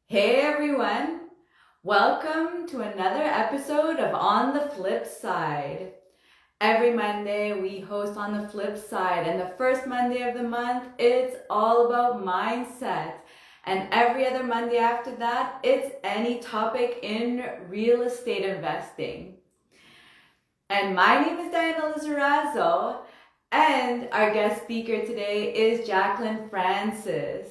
Hey everyone, welcome to another episode of On the Flip Side. Every Monday we host On the Flip Side, and the first Monday of the month it's all about mindset. And every other Monday after that, it's any topic in real estate investing. And my name is Diana Lizarazo, and our guest speaker today is Jacqueline Francis.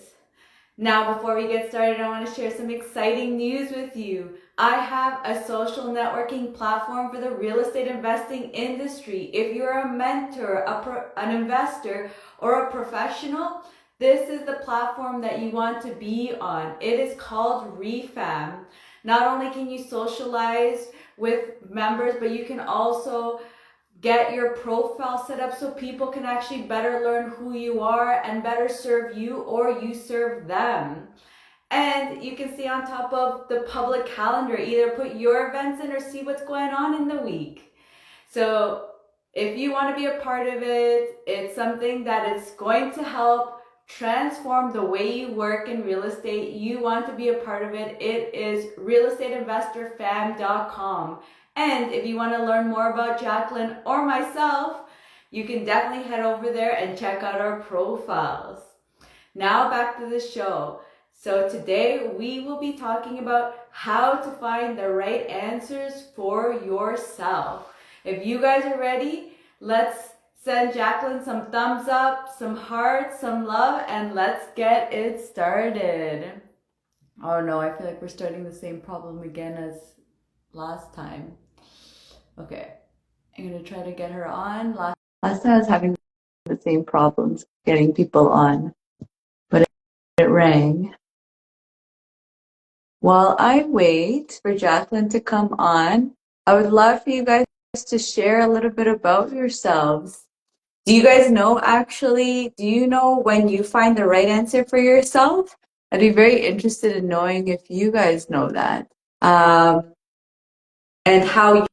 Now, before we get started, I want to share some exciting news with you. I have a social networking platform for the real estate investing industry. If you're a mentor, an investor, or a professional, this is the platform that you want to be on. It is called REI FAM. Not only can you socialize with members, but you can also get your profile set up so people can actually better learn who you are and better serve you or you serve them. And you can see on top of the public calendar, either put your events in or see what's going on in the week. So if you want to be a part of it, it's something that is going to help transform the way you work in real estate. You want to be a part of it. It is realestateinvestorfam.com. And if you want to learn more about Jacqueline or myself, you can definitely head over there and check out our profiles. Now back to the show. So today we will be talking about how to find the right answers for yourself. If you guys are ready, let's send Jacqueline some thumbs up, some hearts, some love, and let's get it started. Oh no, I feel like we're starting the same problem again as last time. Okay, I'm gonna try to get her on. Last time I was having the same problems getting people on, but it rang. While I wait for Jacqueline to come on, I would love for you guys to share a little bit about yourselves. Do you guys know do you know when you find the right answer for yourself? I'd be very interested in knowing if you guys know that. Um, and how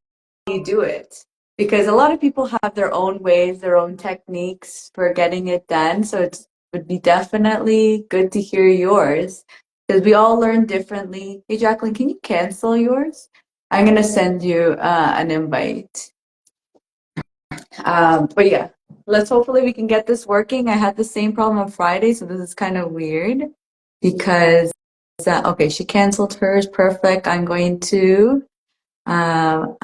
you do it. Because a lot of people have their own ways, their own techniques for getting it done. So it would be definitely good to hear yours because we all learn differently. Hey, Jacqueline, can you cancel yours? I'm going to send you an invite. But yeah, hopefully we can get this working. I had the same problem on Friday, so this is kind of weird because, okay, she canceled hers. Perfect. I'm going to add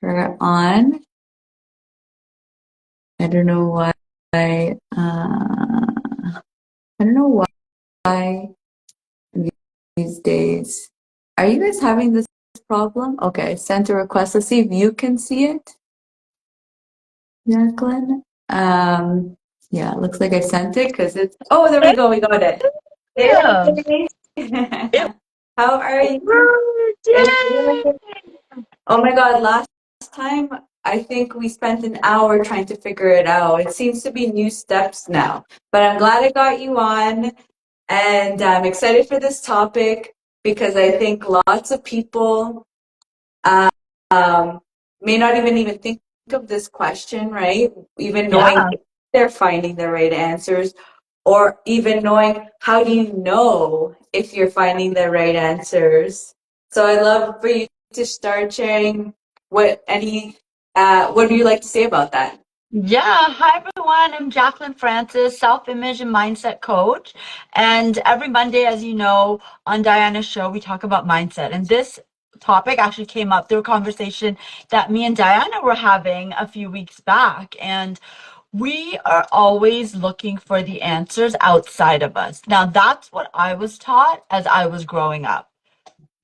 her on. I don't know why. I don't know why these days. Are you guys having this problem? Okay, sent a request. Let's see if you can see it, Jacqueline. Yeah, it looks like I sent it because it's. Oh, there we go. We got it. Yeah, Hey. it How are you? worked. Yay! Oh my God, last time I think we spent an hour trying to figure it out. It seems to be new steps now, but I'm glad I got you on, and I'm excited for this topic because I think lots of people um, may not even think of this question, right? Even knowing Yeah. if they're finding the right answers, or even knowing how do you know if you're finding the right answers. So I'd love for you to start sharing what do you like to say about that? Yeah. Hi, everyone. I'm Jacqueline Francis, self-image and mindset coach. And every Monday, as you know, on Diana's show, we talk about mindset. And this topic actually came up through a conversation that me and Diana were having a few weeks back. And we are always looking for the answers outside of us. Now, that's what I was taught as I was growing up.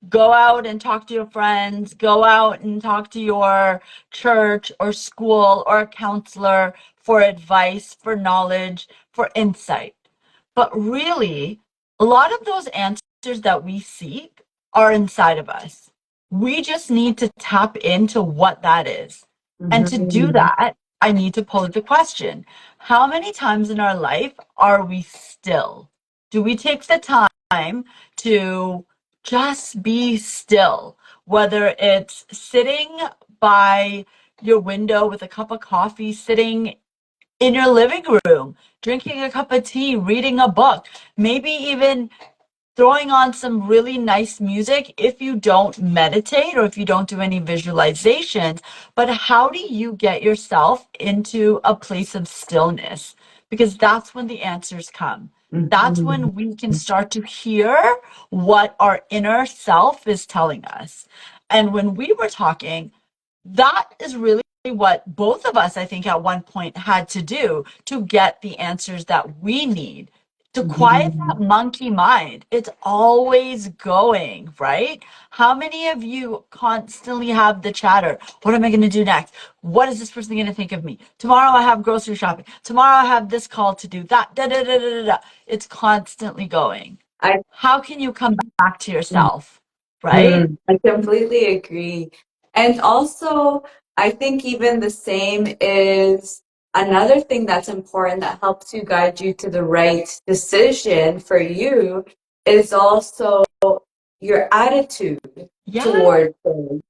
Go out and talk to your friends, go out and talk to your church or school or a counselor for advice, for knowledge, for insight. But really, a lot of those answers that we seek are inside of us. We just need to tap into what that is. And to do Mhm. that, I need to pose the question, how many times in our life are we still? Do we take the time to just be still, whether it's sitting by your window with a cup of coffee, sitting in your living room, drinking a cup of tea, reading a book, maybe even throwing on some really nice music if you don't meditate or if you don't do any visualizations. But how do you get yourself into a place of stillness? Because that's when the answers come. That's Mhm. when we can start to hear what our inner self is telling us. And when we were talking, that is really what both of us, I think, at one point had to do to get the answers that we need. To quiet that Mhm. monkey mind. It's always going, right? How many of you constantly have the chatter? What am I going to do next? What is this person going to think of me? Tomorrow I have grocery shopping. Tomorrow I have this call to do. That, da, da, da, da, da, da. It's constantly going. I How can you come back to yourself, right? I completely agree. And also, I think even the same is another thing that's important that helps you guide you to the right decision for you is also your attitude Yeah. toward things.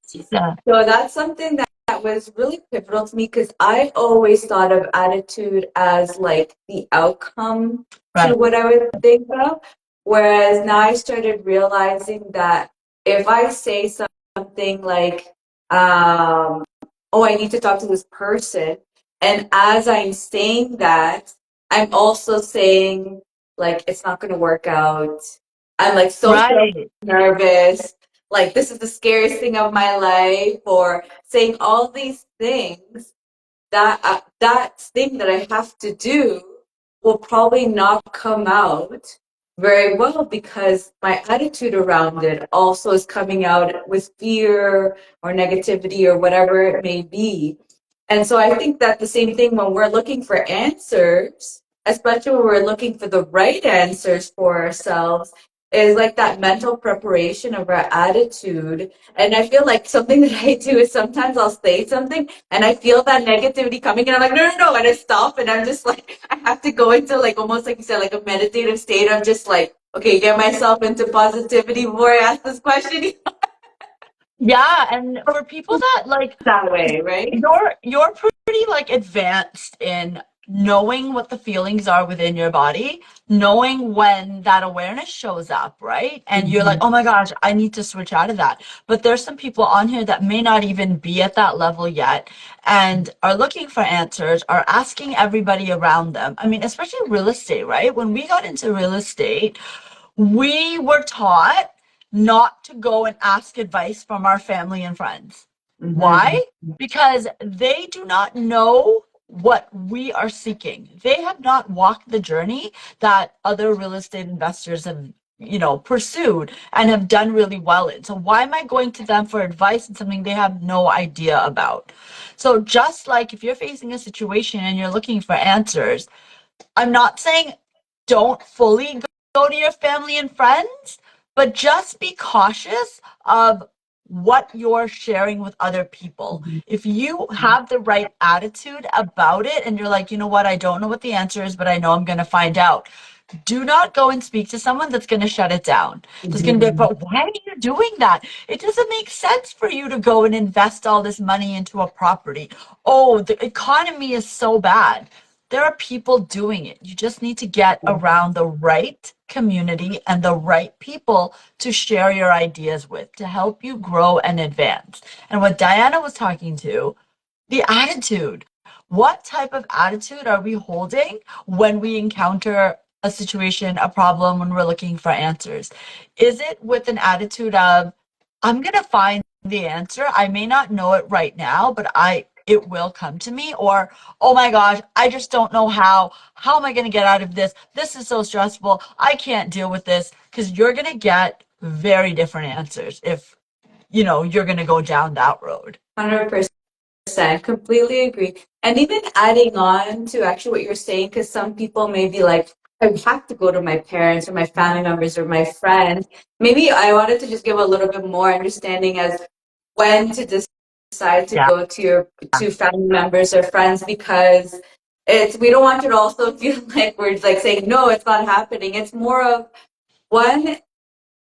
So that's something that was really pivotal to me because I always thought of attitude as like the outcome to Right. what I would think of. Whereas now I started realizing that if I say something like, oh, I need to talk to this person, and as I'm saying that, I'm also saying, like, it's not going to work out. I'm like so Right. nervous, like this is the scariest thing of my life, or saying all these things that thing that I have to do will probably not come out very well because my attitude around it also is coming out with fear or negativity or whatever it may be. And so I think that the same thing when we're looking for answers, especially when we're looking for the right answers for ourselves, is like that mental preparation of our attitude. And I feel like something that I do is sometimes I'll say something and I feel that negativity coming and I'm like, no, no, no. And I stop and I'm just like, I have to go into like almost like you said, like a meditative state of just like, okay, get myself into positivity before I ask this question Yeah, and for people that like that way, right? you're pretty like advanced in knowing what the feelings are within your body, knowing when that awareness shows up, right? And you're like, Mhm. "Oh my gosh, I need to switch out of that." But there's some people on here that may not even be at that level yet and are looking for answers, are asking everybody around them. I mean, especially real estate, right? When we got into real estate, we were taught not to go and ask advice from our family and friends. Mhm. Why? Because they do not know what we are seeking. They have not walked the journey that other real estate investors have, pursued and have done really well in. So why am I going to them for advice in something they have no idea about? So just like if you're facing a situation and you're looking for answers, I'm not saying don't fully go to your family and friends, but just be cautious of what you're sharing with other people. If you have the right attitude about it and you're like, you know what, I don't know what the answer is, but I know I'm going to find out. Do not go and speak to someone that's going to shut it down. That's going to be like, Mhm. but why are you doing that? It doesn't make sense for you to go and invest all this money into a property. Oh, the economy is so bad. There are people doing it. You just need to get around the right community and the right people to share your ideas with to help you grow and advance. And what Diana was talking to, the attitude. What type of attitude are we holding when we encounter a situation, a problem, when we're looking for answers? Is it with an attitude of, I'm going to find the answer. I may not know it right now, but it will come to me. Or, oh my gosh, I just don't know how. How am I going to get out of this? This is so stressful. I can't deal with this, because you're going to get very different answers if, you're going to go down that road. 100%. Completely agree. And even adding on to actually what you're saying, because some people may be like, I have to go to my parents or my family members or my friends. Maybe I wanted to just give a little bit more understanding as when to decide to Yeah. go to your to family members or friends because it's we don't want you to also feel like we're like saying no, it's not happening. It's more of one,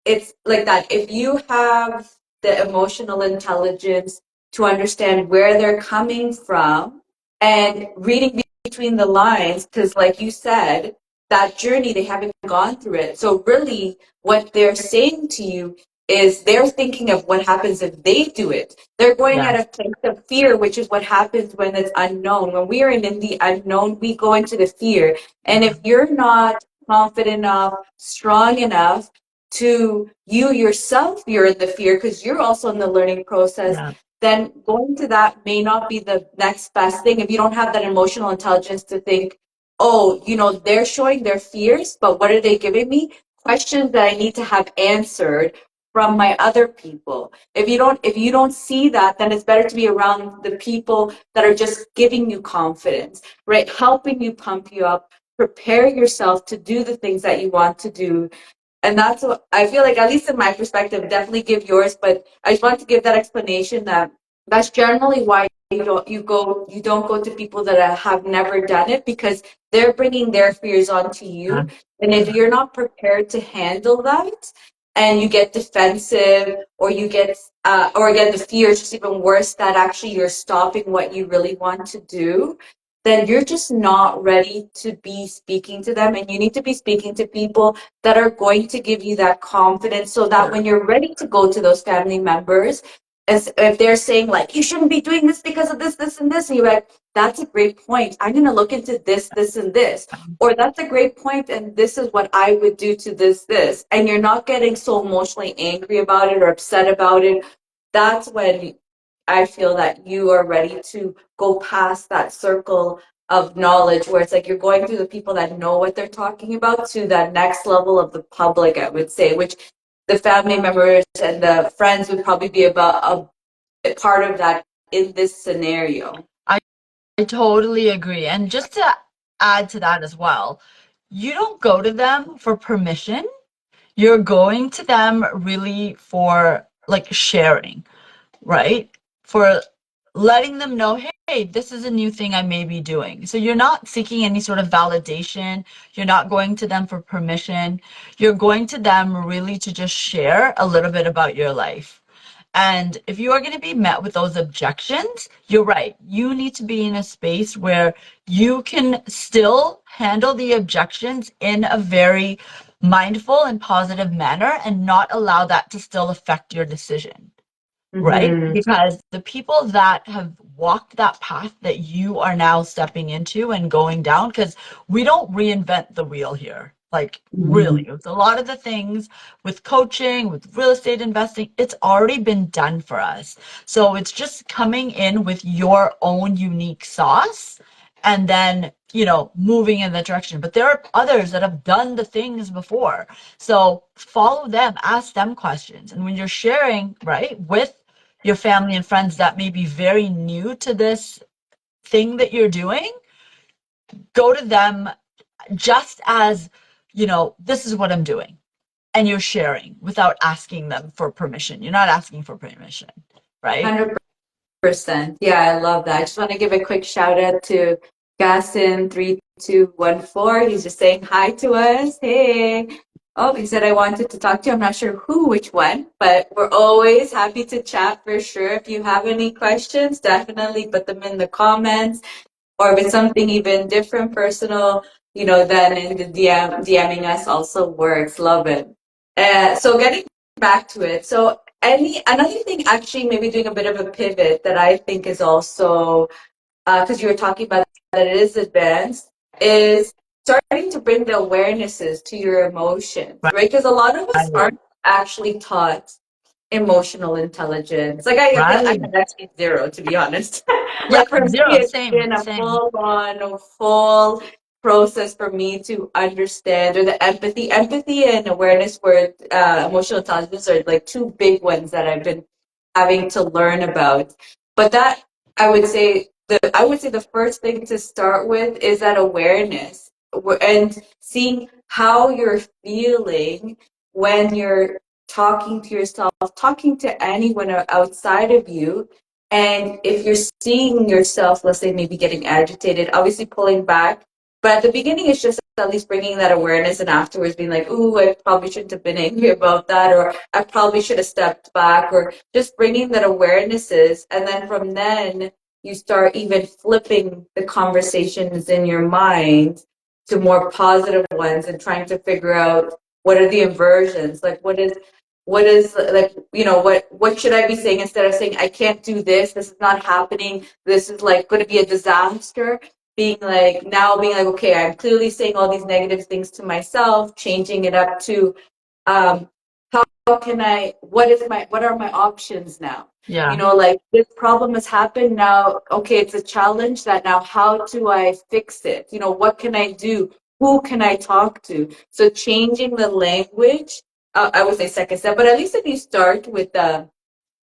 it's like that. If you have the emotional intelligence to understand where they're coming from and reading between the lines, because like you said, that journey, they haven't gone through it. So really what they're saying to you is they're thinking of what happens if they do it. They're going Yeah. at a place of fear, which is what happens when it's unknown. When we are in the unknown, we go into the fear. And if you're not confident enough, strong enough to you yourself, you're in the fear because you're also in the learning process, Yeah. then going to that may not be the next best thing if you don't have that emotional intelligence to think, oh, they're showing their fears, but what are they giving me? Questions that I need to have answered from my other people. If you don't see that, then it's better to be around the people that are just giving you confidence, right? Helping you pump you up, prepare yourself to do the things that you want to do. And that's what I feel like, at least in my perspective, definitely give yours, but I just want to give that explanation that that's generally why you don't go to people that have never done it, because they're bringing their fears onto Yeah. you. And if you're not prepared to handle that, and you get defensive, or you get or again, the fear is just even worse, that actually you're stopping what you really want to do, then you're just not ready to be speaking to them. And you need to be speaking to people that are going to give you that confidence, so that when you're ready to go to those family members, as if they're saying like, you shouldn't be doing this because of this, this, and this, and you're like, that's a great point, I'm going to look into this, this, and this. Or that's a great point, and this is what I would do to this. And you're not getting so emotionally angry about it or upset about it. That's when I feel that you are ready to go past that circle of knowledge, where it's like you're going through the people that know what they're talking about, to that next level of the public, I would say, which the family members and the friends would probably be about a part of that in this scenario. I totally agree. And just to add to that as well, you don't go to them for permission. You're going to them really for like sharing, right? For letting them know, hey, this is a new thing I may be doing. So you're not seeking any sort of validation. You're not going to them for permission. You're going to them really to just share a little bit about your life. And if you are going to be met with those objections, you're right. You need to be in a space where you can still handle the objections in a very mindful and positive manner and not allow that to still affect your decision, right? Mm-hmm. Because the people that have walked that path that you are now stepping into and going down, because we don't reinvent the wheel here. Like, really, Mm-hmm. it's a lot of the things with coaching, with real estate investing, it's already been done for us. So it's just coming in with your own unique sauce and then, moving in that direction. But there are others that have done the things before. So follow them, ask them questions. And when you're sharing, right, with your family and friends that may be very new to this thing that you're doing, go to them just as, this is what I'm doing. And you're sharing without asking them for permission. You're not asking for permission, right? 100%. Yeah, I love that. I just want to give a quick shout out to Gaston3214. He's just saying hi to us. Hey. Oh, he said I wanted to talk to you. I'm not sure which one, but we're always happy to chat for sure. If you have any questions, definitely put them in the comments, or if it's something even different, personal, then in the DMing us also works. Love it. So getting back to it. So another thing, actually, maybe doing a bit of a pivot that I think is also, because you were talking about that it is advanced, is starting to bring the awarenesses to your emotions, Right. right? Because a lot of us aren't actually taught emotional intelligence. Like I feel I Right. had actually zero, to be honest. Yeah. Like for me, Zero. it's Same. been a Same. full process for me to understand, or the empathy and awareness, where emotional intelligence are like two big ones that I've been having to learn about. But that I would say the first thing to start with is that awareness, and seeing how you're feeling when you're talking to yourself, talking to anyone outside of you. And if you're seeing yourself, let's say maybe getting agitated, obviously pulling back. But at the beginning, it's just at least bringing that awareness, and afterwards being like, ooh, I probably shouldn't have been angry about that, or I probably should have stepped back, or just bringing that awarenesses. And then from then, you start even flipping the conversations in your mind to more positive ones and trying to figure out what are the inversions, like what is like, what should I be saying instead of saying I can't do this is not happening, this is like going to be a disaster. Being like okay, I'm clearly saying all these negative things to myself, changing it up to um how can I, what are my options now? Yeah. Like this problem has happened now. Okay, it's a challenge that now how do I fix it? What can I do? Who can I talk to? So changing the language, I would say second step, but at least if you start with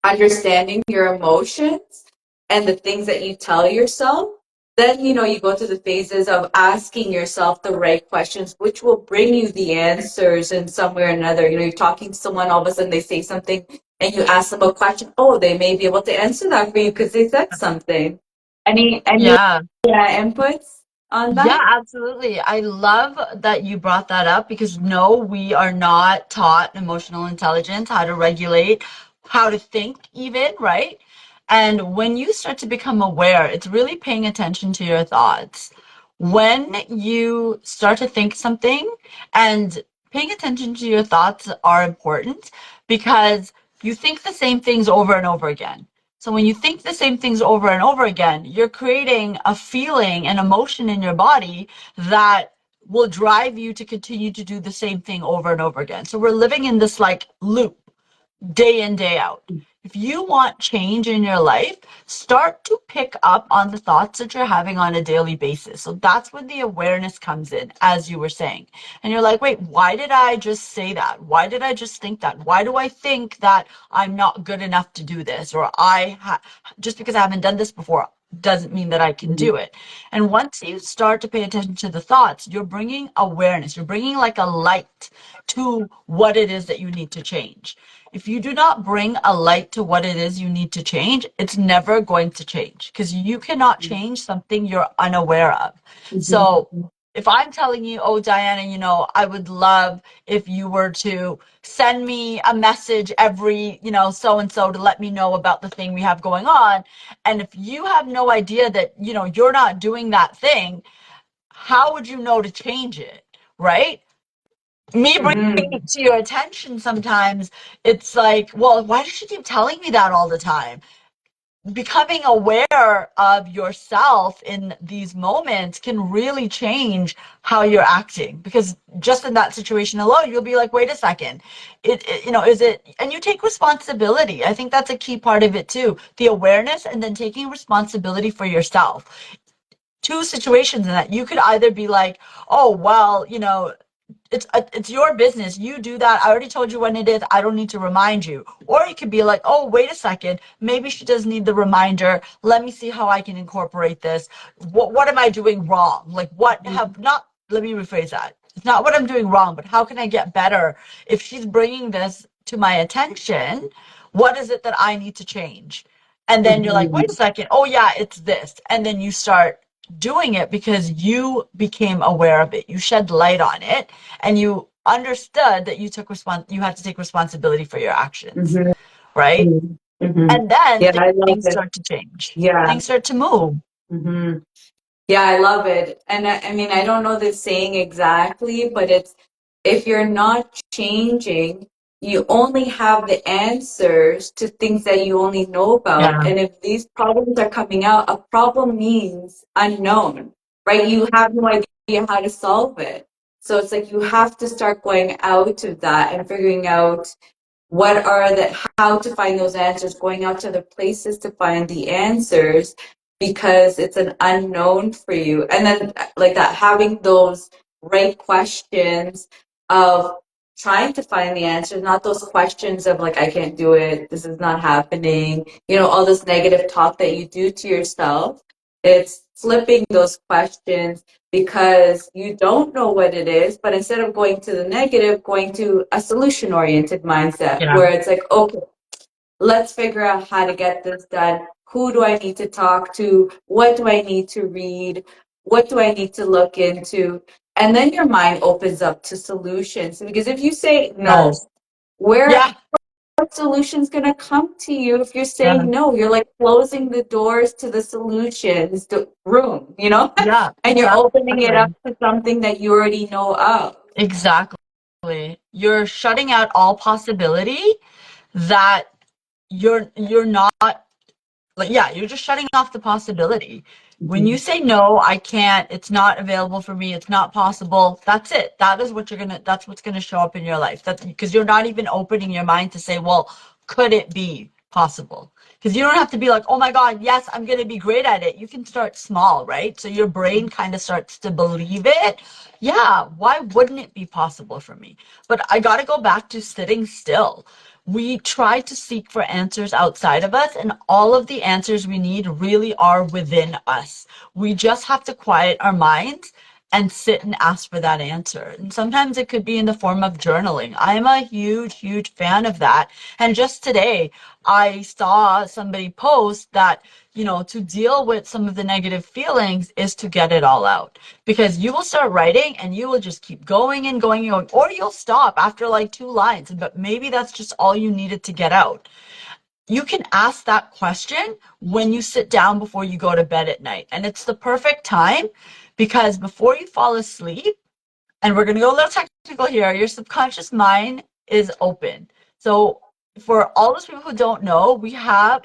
understanding your emotions and the things that you tell yourself, then you go through the phases of asking yourself the right questions, which will bring you the answers in some way or another. You're talking to someone, all of a sudden they say something, and you ask them a question. Oh, they may be able to answer that for you because they said something. Any Yeah. inputs on Yeah, that? absolutely. I love that you brought that up because no, we are not taught emotional intelligence, how to regulate, how to think even, right? And when you start to become aware, it's really paying attention to your thoughts. When you start to think something, and paying attention to your thoughts are important because you think the same things over and over again. So when you think the same things over and over again, you're creating a feeling and emotion in your body that will drive you to continue to do the same thing over and over again. So we're living in this like loop day in, day out. If you want change in your life, start to pick up on the thoughts that you're having on a daily basis. So that's when the awareness comes in, as you were saying. And you're like, wait, why did I just say that? Why did I just think that? Why do I think that I'm not good enough to do this? Or just because I haven't done this before doesn't mean that I can do it. And once you start to pay attention to the thoughts, you're bringing awareness, you're bringing like a light to what it is that you need to change. If you do not bring a light to what it is you need to change, it's never going to change because you cannot change something you're unaware of. So if I'm telling you, oh, Diana, I would love if you were to send me a message every, so and so to let me know about the thing we have going on. And if you have no idea that, you're not doing that thing, how would you know to change it? Right? Me bringing Mm-hmm. it to your attention sometimes, it's like, well, why does she keep telling me that all the time? Becoming aware of yourself in these moments can really change how you're acting because just in that situation alone you'll be like, wait a second, is it, and you take responsibility. I think that's a key part of it too, the awareness and then taking responsibility for yourself. Two situations in that you could either be like, oh well, it's your business. You do that. I already told you when it is. I don't need to remind you. Or you could be like, oh, wait a second. Maybe she does need the reminder. Let me see how I can incorporate this. What am I doing wrong? Like what have not, let me rephrase that. It's not what I'm doing wrong, but how can I get better? If she's bringing this to my attention, what is it that I need to change? And then you're like, wait a second. Oh yeah, it's this. And then you start doing it because you became aware of it. You shed light on it and you understood that you had to take responsibility for your actions, Mm-hmm. right? Mm-hmm. And then Yeah, I love things it. start to change. Yeah. Things start to move. Mm-hmm. Yeah, I love it. And I mean, I don't know the saying exactly, but it's if you're not changing, you only have the answers to things that you only know about. Yeah. And if these problems are coming out, a problem means unknown, right? You have no idea how to solve it. So it's like you have to start going out of that and figuring out how to find those answers, going out to other places to find the answers because it's an unknown for you. And then like that, having those right questions of trying to find the answers, not those questions of like, I can't do it, this is not happening, all this negative talk that you do to yourself. It's flipping those questions because you don't know what it is, but instead of going to the negative, going to a solution oriented mindset Yeah. where it's like, okay, let's figure out how to get this done. Who do I need to talk to? What do I need to read? What do I need to look into? And then your mind opens up to solutions. Because if you say no, Yes. where Yeah. solution's gonna come to you if you're Yeah. saying no. You're like closing the doors to the solutions, the room, Yeah, and you're opening it up exactly. to something that you already know of. Exactly. You're shutting out all possibility that you're not like, yeah, you're just shutting off the possibility. When you Mhm. say no, I can't, it's not available for me, it's not possible, that's it. That's what's gonna show up in your life. That's because you're not even opening your mind to say, well, could it be possible? Because you don't have to be like, oh my God, yes, I'm gonna be great at it. You can start small, right? So your brain kind of starts to believe it. Yeah, why wouldn't it be possible for me? But I gotta go back to sitting still. We try to seek for answers outside of us, and all of the answers we need really are within us. We just have to quiet our minds and sit and ask for that answer. And sometimes it could be in the form of journaling. I'm a huge fan of that. And just today, I saw somebody post that, to deal with some of the negative feelings is to get it all out. Because you will start writing and you will just keep going and going and going, or you'll stop after like 2 lines, but maybe that's just all you needed to get out. You can ask that question when you sit down before you go to bed at night. And it's the perfect time because before you fall asleep, and we're going to go a little technical here, your subconscious mind is open. So for all those people who don't know, we have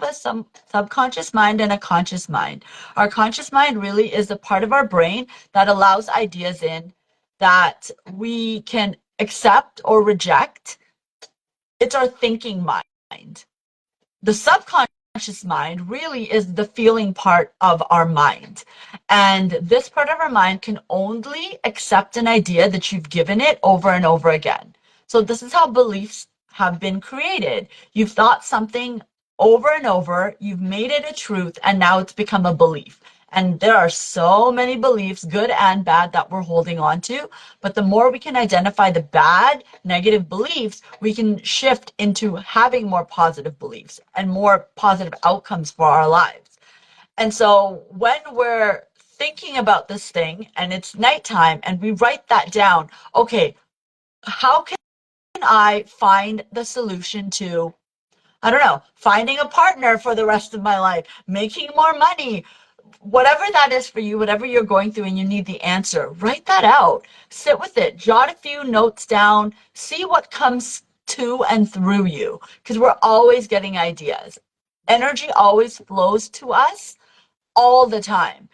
a some subconscious mind and a conscious mind. Our conscious mind really is the part of our brain that allows ideas in that we can accept or reject. It's our thinking mind. The subconscious mind really is the feeling part of our mind. And this part of our mind can only accept an idea that you've given it over and over again. So this is how beliefs have been created. You've thought something over and over, you've made it a truth, and now it's become a belief. And there are so many beliefs, good and bad, that we're holding on to. But the more we can identify the bad, negative beliefs, we can shift into having more positive beliefs and more positive outcomes for our lives. And so when we're thinking about this thing and it's nighttime and we write that down, okay, how can I find the solution to, I don't know, finding a partner for the rest of my life, making more money, whatever that is for you, whatever you're going through and you need the answer, write that out. Sit with it. Jot a few notes down. See what comes to and through you because we're always getting ideas. Energy always flows to us all the time.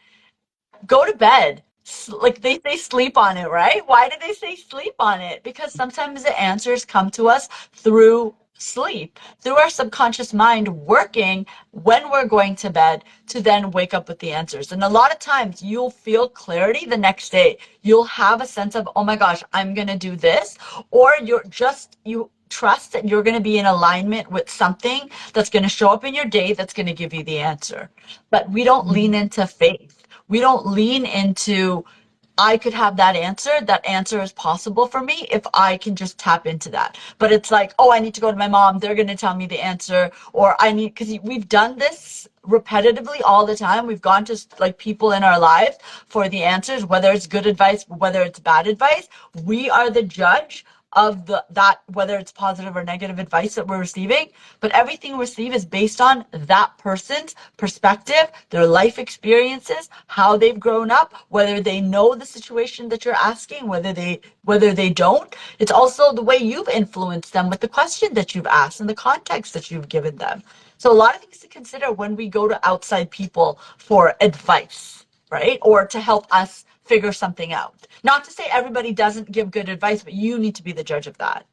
Go to bed. Like they say, sleep on it, right? Why do they say sleep on it? Because sometimes the answers come to us through sleep, through our subconscious mind working when we're going to bed to then wake up with the answers. And a lot of times you'll feel clarity the next day. You'll have a sense of, oh my gosh, I'm going to do this. Or you trust that you're going to be in alignment with something that's going to show up in your day that's going to give you the answer. But we don't lean into faith. We don't lean into, I could have that answer. That answer is possible for me if I can just tap into that. But it's like, oh, I need to go to my mom. They're going to tell me the answer. Or because we've done this repetitively all the time. We've gone to like people in our lives for the answers, whether it's good advice, whether it's bad advice. We are the judge of that whether it's positive or negative advice that we're receiving, but everything we receive is based on that person's perspective, their life experiences, how they've grown up, whether they know the situation that you're asking, whether they don't. It's also the way you've influenced them with the question that you've asked and the context that you've given them. So a lot of things to consider when we go to outside people for advice, right? Or to help us figure something out. Not to say everybody doesn't give good advice, but you need to be the judge of that.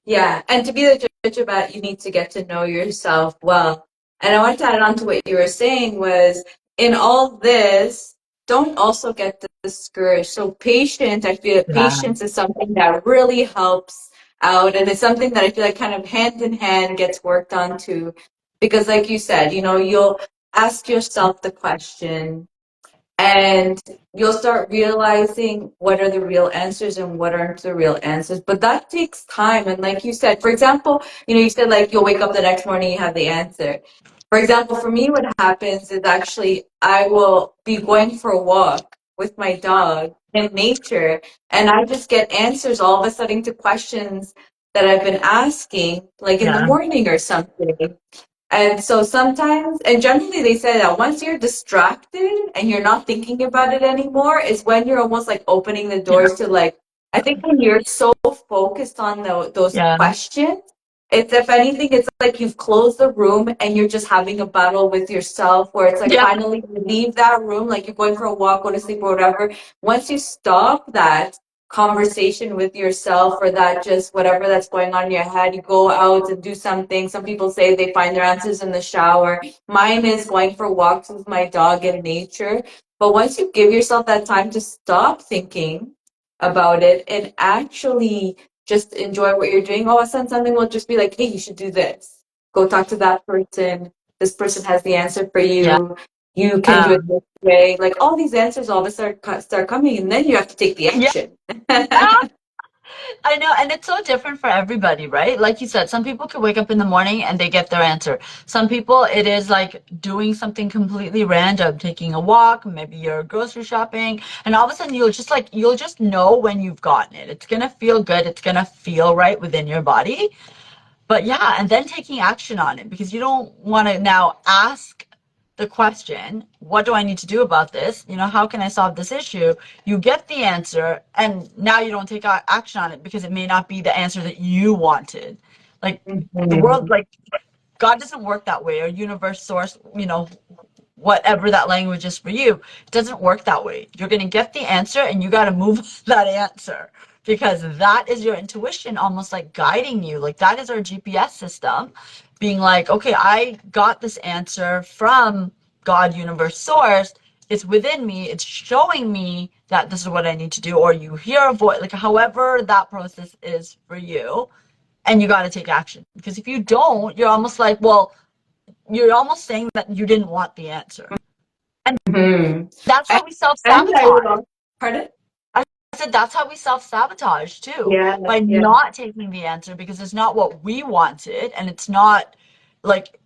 Yeah, and to be the judge of that, you need to get to know yourself well. And I want to add on to what you were saying was in all this, don't also get discouraged. So patience, I feel that Yeah. patience is something that really helps out, and it's something that I feel like kind of hand in hand gets worked on too. Because like you said, you'll ask yourself the question, and you'll start realizing what are the real answers and what aren't the real answers. But that takes time. And like you said, for example, you said like you'll wake up the next morning, you have the answer. For example, for me, what happens is actually I will be going for a walk with my dog in nature, and I just get answers all of a sudden to questions that I've been asking, like in the Yeah. morning or something. And so sometimes, and generally they say that once you're distracted and you're not thinking about it anymore, is when you're almost like opening the Yeah. doors to like, I think when you're so focused on those Yeah. questions, it's if anything, it's like you've closed the room and you're just having a battle with yourself where it's like Yeah. finally you leave that room, like you're going for a walk, go to sleep or whatever. Once you stop that conversation with yourself or that just whatever that's going on in your head, you go out and do something. Some people say they find their answers in the shower. Mine is going for walks with my dog in nature. But once you give yourself that time to stop thinking about it and actually just enjoy what you're doing, all of a sudden something will just be like, hey, you should do this. Go talk to that person. This person has the answer for Yeah. you. You can do it this way. Like all these answers all of a sudden start coming, and then you have to take the Yeah. action. I know, and it's so different for everybody, right? Like you said, some people can wake up in the morning and they get their answer. Some people, it is like doing something completely random, taking a walk, maybe you're grocery shopping, and all of a sudden you'll just know when you've gotten it. It's gonna feel good, it's gonna feel right within your body. But yeah, and then taking action on it because you don't want to now ask the question, what do I need to do about this? How can I solve this issue? You get the answer, and now you don't take action on it because it may not be the answer that you wanted. Like the world, Mhm. like God doesn't work that way, or universe, source, whatever that language is for you. It doesn't work that way. You're going to get the answer and you got to move that answer because that is your intuition almost like guiding you. Like that is our GPS system being like, okay, I got this answer from God, universe, source. It's within me. It's showing me that this is what I need to do. Or you hear a voice, like however that process is for you. And you got to take action because if you don't, you're almost like, well, you're almost saying that you didn't want the answer. And Mhm. that's And, how we and I would self-sabotage. also, pardon? I said that's how we self-sabotage too, Yeah, by yeah. not taking the answer because it's not what we wanted and it's not like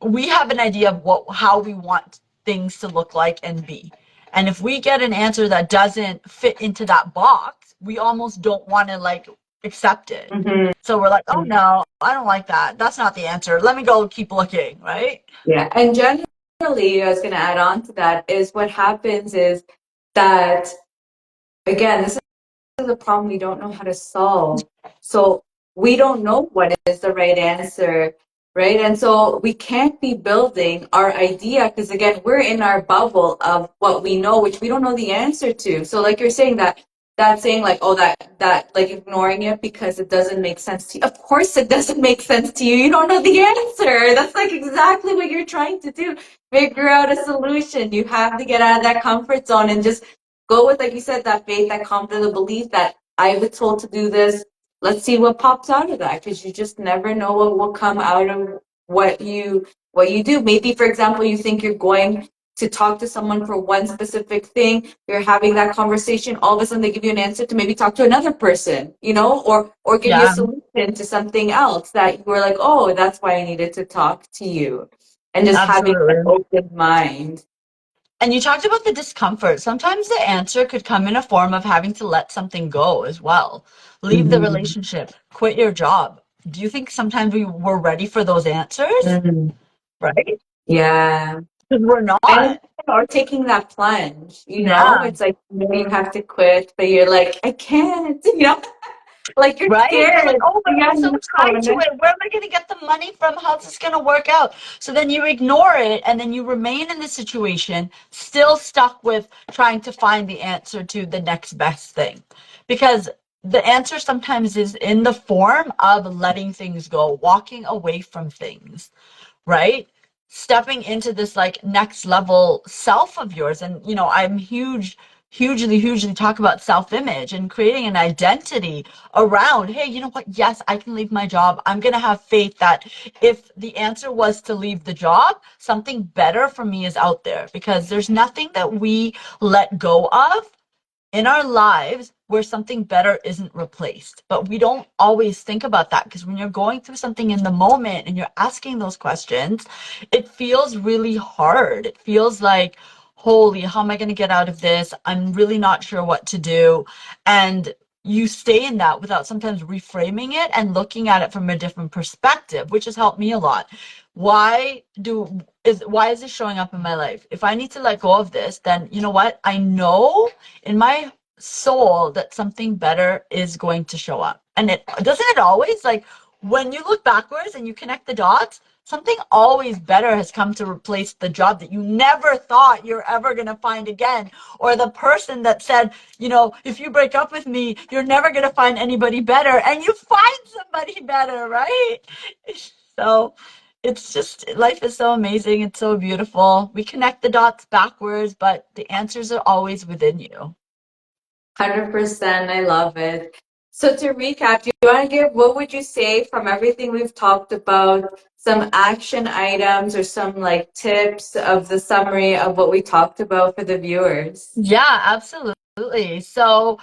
we have an idea of how we want things to look like and be. And if we get an answer that doesn't fit into that box, we almost don't want to like accept it. Mhm. So we're like, oh no, I don't like that. That's not the answer. Let me go keep looking, right? Yeah. And generally, I was going to add on to that is what happens is that, again, this is a problem we don't know how to solve. So we don't know what is the right answer, right? And so we can't be building our idea because again, we're in our bubble of what we know, which we don't know the answer to. So like you're saying that saying like, oh, that like ignoring it because it doesn't make sense to you. Of course it doesn't make sense to you. You don't know the answer. That's like exactly what you're trying to do. Figure out a solution. You have to get out of that comfort zone and just go with, like you said, that faith, that confidence, the belief that I was told to do this. Let's see what pops out of that because you just never know what will come out of what you do. Maybe, for example, you think you're going to talk to someone for one specific thing. You're having that conversation. All of a sudden, they give you an answer to maybe talk to another person, or give you a Yeah, solution to something else that you were like, oh, that's why I needed to talk to you, and just having an absolutely. open mind. And you talked about the discomfort. Sometimes the answer could come in a form of having to let something go as well. Leave the Mhm. relationship, quit your job. Do you think sometimes we were ready for those answers? Mm. Right? Yeah. Because we're And not. or taking that plunge, Yeah. it's like you have to quit, but you're like, I can't, like you're Right? You're like, scared. oh, but Yeah, I'm so tied to no. it. Where am I going to get the money from? How's this going to work out? So then you ignore it and then you remain in the situation, still stuck with trying to find the answer to the next best thing. Because the answer sometimes is in the form of letting things go, walking away from things, right? Stepping into this like next level self of yours. And, I'm hugely talk about self image and creating an identity around, hey, you know what? Yes, I can leave my job. I'm going to have faith that if the answer was to leave the job, something better for me is out there because there's nothing that we let go of in our lives where something better isn't replaced. But we don't always think about that because when you're going through something in the moment and you're asking those questions, it feels really hard. It feels like, holy, how am I going to get out of this? I'm really not sure what to do. And you stay in that without sometimes reframing it and looking at it from a different perspective, which has helped me a lot. Why is this showing up in my life? If I need to let go of this, then you know what? I know in my soul that something better is going to show up. And it doesn't it always, like, when you look backwards and you connect the dots, something always better has come to replace the job that you never thought you're ever going to find again, or the person that said, if you break up with me, you're never going to find anybody better, and you find somebody better, right? So it's just, life is so amazing. It's so beautiful. We connect the dots backwards, but the answers are always within you. 100%. I love it. So to recap, do you want to give, what would you say from everything we've talked about, some action items or some like tips of the summary of what we talked about for the viewers? Yeah, absolutely. So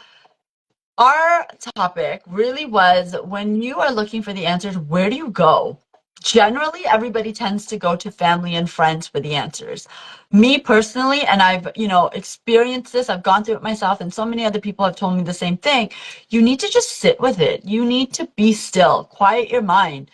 our topic really was, when you are looking for the answers, where do you go? Generally, everybody tends to go to family and friends for the answers. Me personally, and I've, experienced this, I've gone through it myself, and so many other people have told me the same thing. You need to just sit with it. You need to be still, quiet your mind.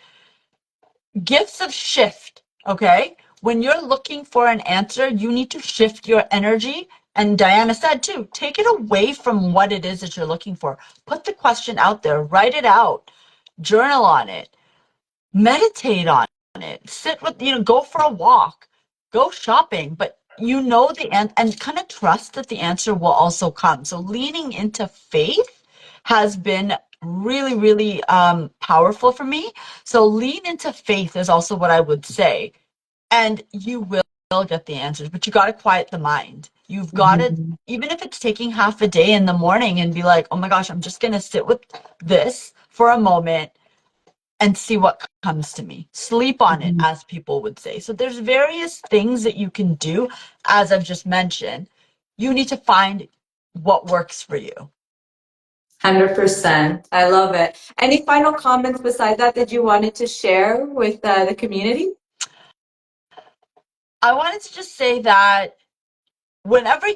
Gifts of shift, okay? When you're looking for an answer, you need to shift your energy. And Diana said too, take it away from what it is that you're looking for. Put the question out there, write it out, journal on it, meditate on it, sit with, go for a walk, go shopping, but and kind of trust that the answer will also come. So leaning into faith has been really, really powerful for me. So lean into faith is also what I would say. And you will get the answers, but you got to quiet the mind. You've got to, Mhm. even if it's taking half a day in the morning, and be like, oh my gosh, I'm just going to sit with this for a moment and see what comes to me. Sleep on it, Mhm. as people would say. So there's various things that you can do, as I've just mentioned. You need to find what works for you. 100%. I love it. Any final comments beside that you wanted to share with the community? I wanted to just say that whenever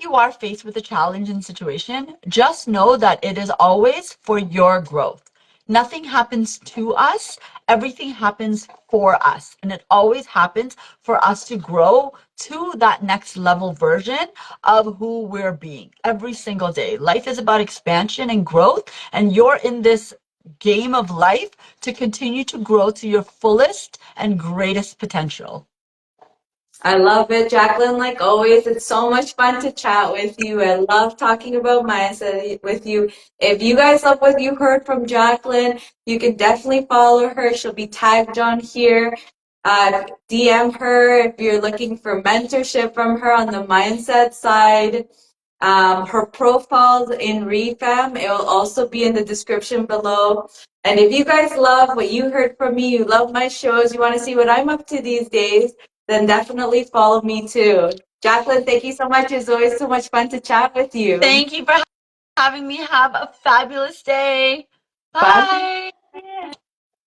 you are faced with a challenging situation, just know that it is always for your growth. Nothing happens to us, everything happens for us. And it always happens for us to grow to that next level version of who we're being every single day. Life is about expansion and growth, and you're in this game of life to continue to grow to your fullest and greatest potential. I love it, Jacqueline. Like always, it's so much fun to chat with you. I love talking about mindset with you. If you guys love what you heard from Jacqueline, you can definitely follow her. She'll be tagged on here. DM her if you're looking for mentorship from her on the mindset side. Her profile's in REFAM. It will also be in the description below. And if you guys love what you heard from me, you love my shows, you want to see what I'm up to these days, then definitely follow me too. Jacqueline, thank you so much. It's always so much fun to chat with you. Thank you for having me. Have a fabulous day. Bye. Bye.